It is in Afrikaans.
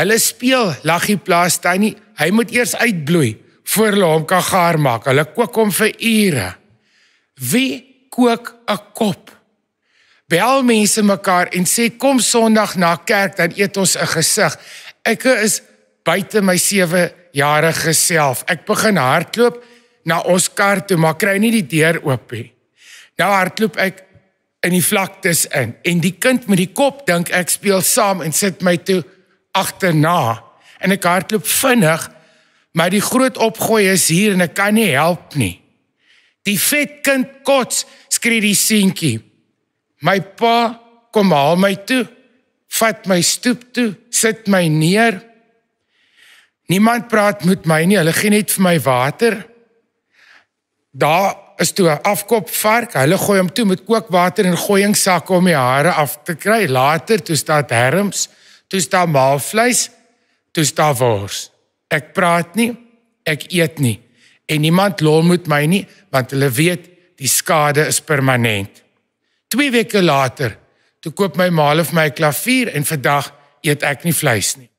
Hulle speel, Laggie plaas Tannie, hy moet eers uitbloei, voor hulle hom kan gaar maak. Hulle kook hom vir ure. Wie kook 'n kop? Bel mense mekaar en sê, kom Sondag na kerk, dan eet ons 'n gesig. Ek is buite my 7-jarige self. Ek begin hardloop na ons kar toe, maar kry nie die deur oop nie. Nou hardloop ek in die vlaktes in, en die kind met die kop dink ek speel saam en sit my toe agterna. En ek hardloop vinnig, maar die groot opgooi is hier en ek kan nie help nie. Die vet kind kots, skree die seentjie. My pa kom haal my toe, vat my stoep toe, sit my neer. Niemand praat met my nie, hulle gee net vir my water. Daar is toe 'n afkopvark, hulle gooi hom toe met kookwater en gooiingsakke om die hare af te kry. Later, toe staan herms, toe staan maalvleis, toe staan wors. Ek praat nie, ek eet nie. En niemand lol met my nie, want hulle weet, die skade is permanent. 2 weke later, toe koop my ma vir my 'n klavier en vandag eet ek nie vleis nie.